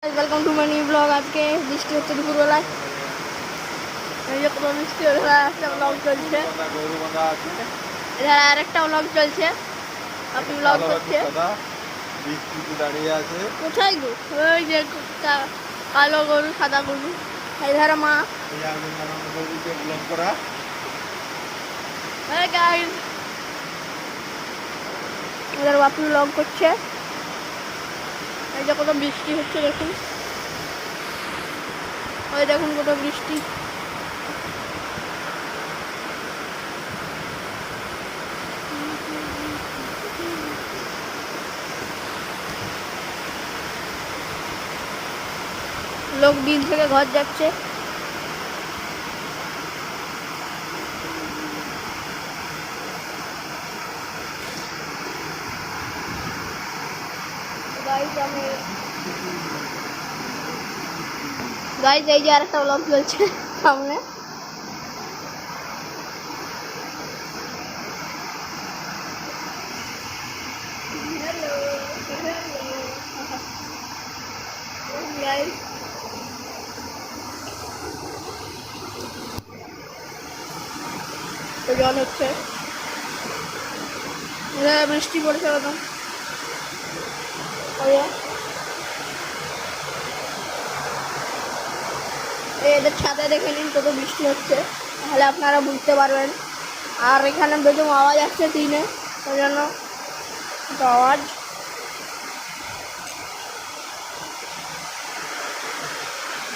Welcome to my new blog. आज के বৃষ্টি হচ্ছে দুপুরবেলায়, এই যে কত বৃষ্টি হচ্ছে। একটা ব্লগ চলছে, এখানে আরেকটা ব্লগ চলছে। আপনি ব্লগ করছে, বৃষ্টিতে দাঁড়িয়ে আছে। কোথায় গো? ওই যে কালো গরু সাদা গরু, এই ধারে মা। ব্লগ করা গাইস, এদের বাপি ব্লগ করছে। এই যে কত বৃষ্টি হচ্ছে দেখুন, ওই দেখুন কত বৃষ্টি। লোক দিন থেকে ঘর যাচ্ছে। গাইস এই যে আরেকটা ব্লগ চলছে সামনে। গাইস জল হচ্ছে, বৃষ্টি পড়ছে একদম। এদের ছাদে দেখে নিন কত বৃষ্টি হচ্ছে, তাহলে আপনারা বুঝতে পারবেন। আর এখানে বেদম আওয়াজ আসছে টিনে, ওই জন্য আওয়াজ।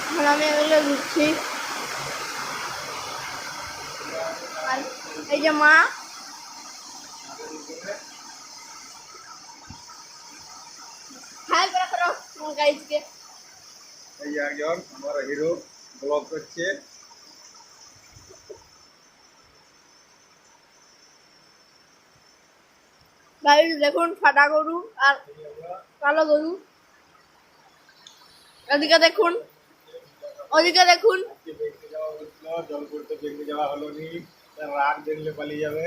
এখন আমি এগুলো ঘুরছি। আর এই যে মা, হাই করে করো গাইজকে। এই যে একজন আমার হিরো ব্লগ করছে। গাইজ দেখুন সাদা গরু আর কালো গরু। এদিকে দেখুন, ওদিকে দেখুন। জল করতে বেঁকে যাওয়া হলো নি, রাগ দেখলে পালিয়ে যাবে।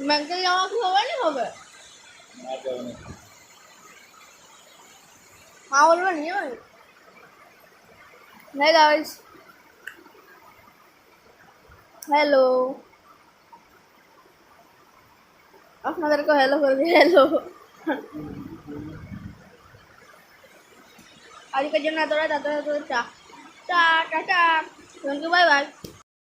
ব্যাংকে যাওয়া কি হবে না হবে? মা বলবে নিয়ে গাইজ। হ্যালো, আপনাদেরকে হ্যালো করবে। হ্যালো, আজকের জন্য এতটা চা। টা টা টা, থ্যাংক ইউ, বাই বাই।